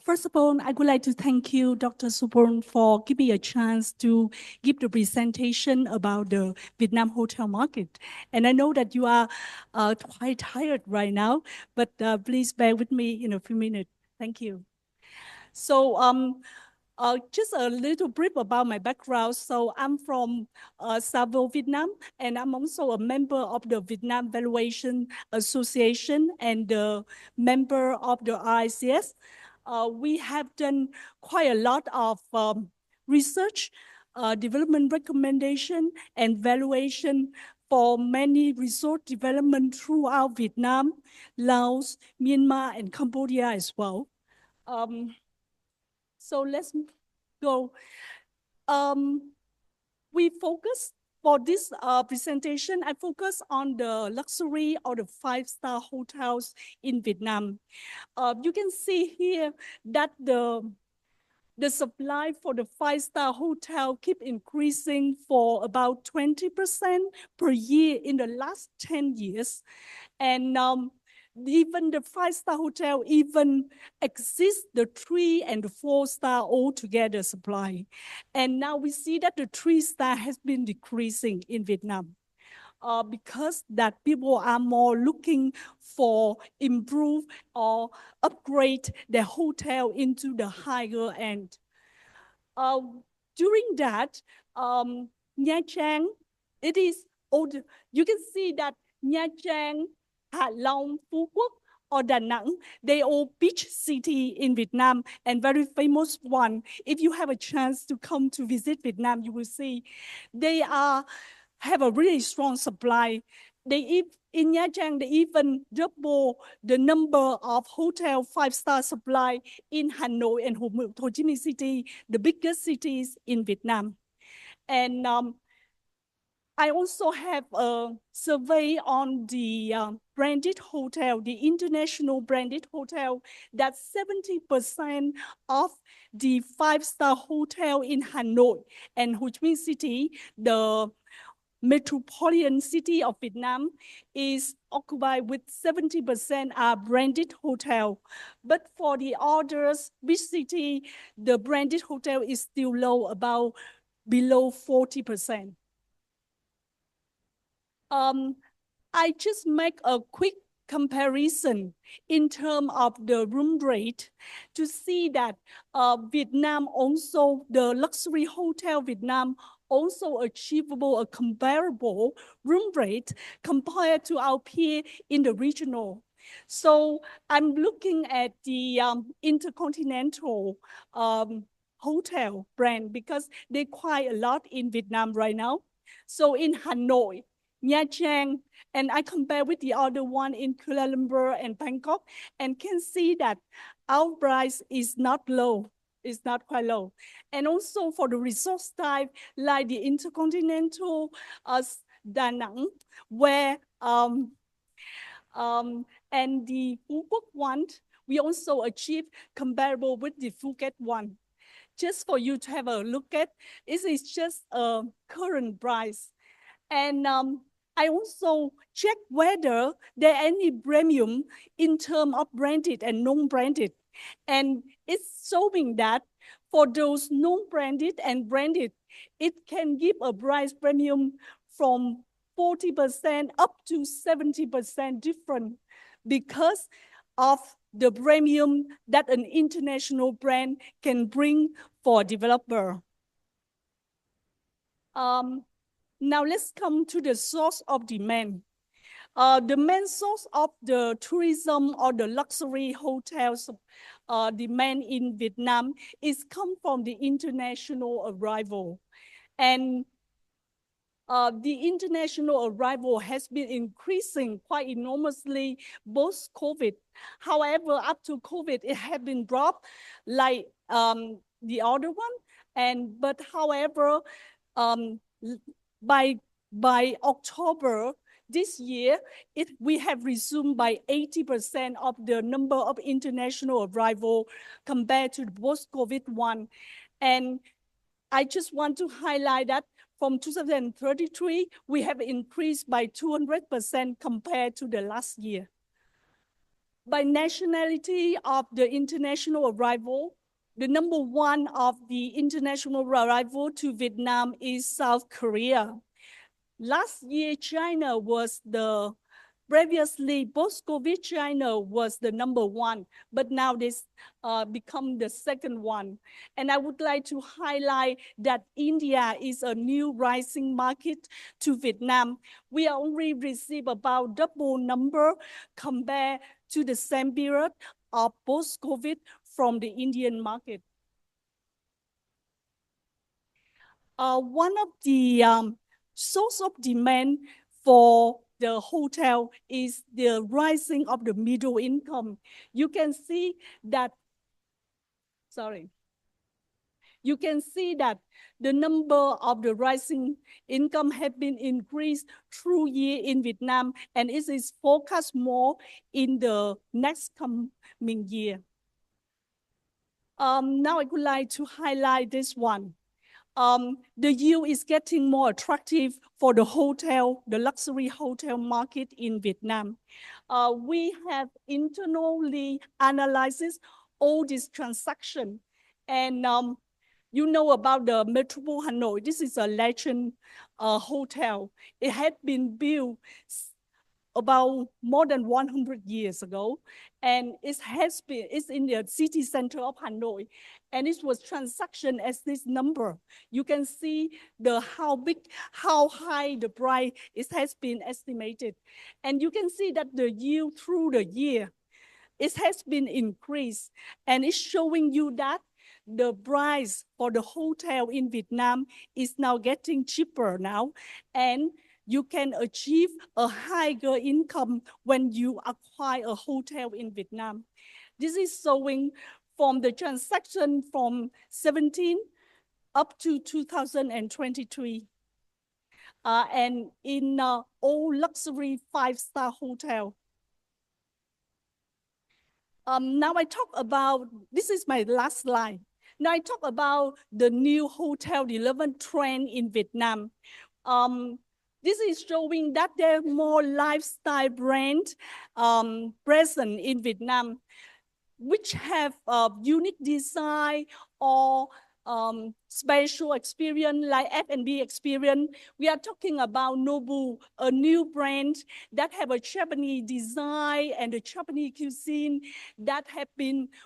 First of all, I would like to thank you, Dr. Supon, for giving me a chance to give the presentation about the Vietnam hotel market. And I know that you are quite tired right now, but please bear with me in a few minutes. Thank you. So just a little brief about my background. So I'm from Savo, Vietnam, and I'm also a member of the Vietnam Valuation Association and a member of the RICS. We have done quite a lot of research, development recommendation, and valuation for many resort development throughout Vietnam, Laos, Myanmar, and Cambodia as well. So let's go. We focus for this presentation, I focus on the luxury or the five-star hotels in Vietnam. You can see here that the supply for the five-star hotel keep increasing for about 20% per year in the last 10 years. And even the five-star hotel even exists the 3 and the 4-star altogether supply. And now we see that the 3-star has been decreasing in Vietnam. Because that people are more looking for improve or upgrade their hotel into the higher end. During that, Nha Trang, it is old. You can see that Nha Trang, Hạ Long, Phú Quốc, or Da Nang, they all beach city in Vietnam and very famous one. If you have a chance to come to visit Vietnam, you will see they have a really strong supply. In Nha Trang, they even double the number of hotel 5-star supply in Hanoi and Ho Chi Minh City, the biggest cities in Vietnam. And I also have a survey on the branded hotel, the international branded hotel, that 70% of the 5-star hotel in Hanoi and Ho Chi Minh City, the metropolitan city of Vietnam, is occupied with 70% are branded hotel. But for the others, big city, the branded hotel is still low, about below 40%. I just make a quick comparison in terms of the room rate to see that Vietnam also, the luxury hotel Vietnam also achievable a comparable room rate compared to our peer in the regional. So I'm looking at the Intercontinental hotel brand because they quite a lot in Vietnam right now. So in Hanoi, Nha Trang, and I compare with the other one in Kuala Lumpur and Bangkok, and can see that our price is not low. It's not quite low. And also for the resort type, like the Intercontinental Da Nang, where and the Phú Quốc one, we also achieve comparable with the Phuket one. Just for you to have a look at, it is just a current price. And I also check whether there are any premium in terms of branded and non-branded. And it's showing that for those non-branded and branded, it can give a price premium from 40% up to 70% different because of the premium that an international brand can bring for a developer. Now let's come to the source of demand. The main source of the tourism or the luxury hotels demand in Vietnam is come from the international arrival. And the international arrival has been increasing quite enormously post-COVID. However, up to COVID, it had been dropped like the other one. But however, by October this year, we have resumed by 80% of the number of international arrival compared to the post-COVID one. And I just want to highlight that from 2033, we have increased by 200% compared to the last year. By nationality of the international arrival, the number one of the international arrival to Vietnam is South Korea. Last year, China was the previously, post-COVID China was the number one, but now this become the second one. And I would like to highlight that India is a new rising market to Vietnam. We only receive about double number compared to the same period of post-COVID from the Indian market. One of the source of demand for the hotel is the rising of the middle income. You can see that, you can see that the number of the rising income have been increased through year in Vietnam, and it is forecast more in the next coming year. Now I would like to highlight this one. The yield is getting more attractive for the hotel, the luxury hotel market in Vietnam. We have internally analyzed all these transactions, and you know about the Metropole Hanoi. This is a legend hotel. It had been built about more than 100 years ago, and it's in the city center of Hanoi, and it was transaction as this number. You can see how high the price has been estimated, and you can see that the yield through the year it has been increased, and it's showing you that the price for the hotel in Vietnam is now getting cheaper now, and you can achieve a higher income when you acquire a hotel in Vietnam. This is showing from the transaction from 17 up to 2023. And in all luxury 5-star hotel. Now I talk about, this is my last slide. Now I talk about the new hotel development trend in Vietnam. This is showing that there are more lifestyle brands present in Vietnam, which have unique design or special experience like F&B experience. We are talking about Nobu, a new brand that have a Japanese design and a Japanese cuisine that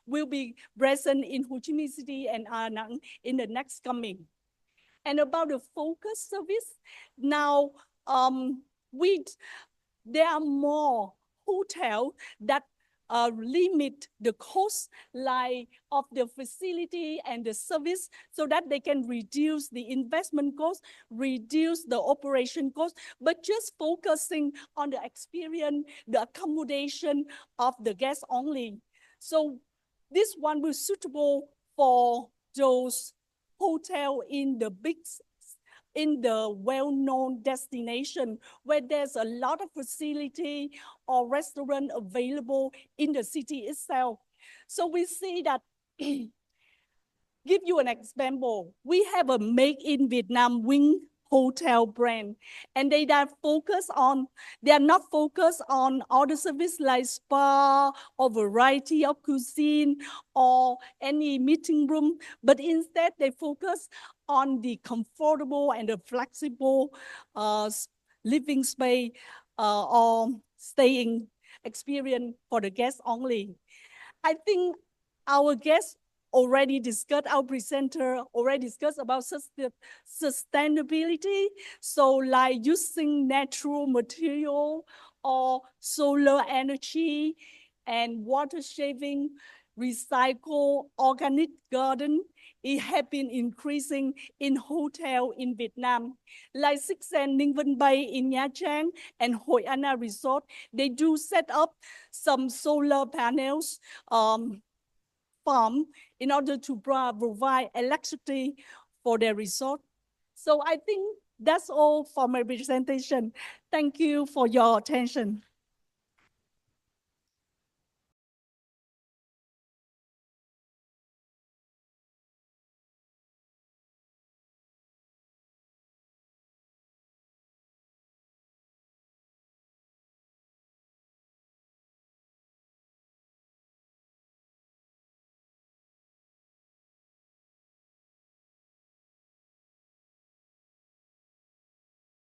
will be present in Ho Chi Minh City and Nha Nang in the next coming. And about the focus service, now there are more hotels that limit the cost of the facility and the service so that they can reduce the investment cost, reduce the operation cost, but just focusing on the experience, the accommodation of the guests only. So this one will suitable for those hotels in the well-known destination where there's a lot of facility or restaurant available in the city itself. So we see that, give you an example, we have a Make in Vietnam wing hotel brand, and they are not focused on all the service like spa or variety of cuisine or any meeting room, but instead they focus on the comfortable and the flexible living space or staying experience for the guests only. I think our guests already discussed, our presenter already discussed about sustainability. So like using natural material or solar energy and water saving, recycle, organic garden, it has been increasing in hotel in Vietnam. Like Six Sense Ninh Vân Bay in Nha Trang and Hoi Anna Resort, they do set up some solar panels farm in order to provide electricity for their resort. So I think that's all for my presentation. Thank you for your attention.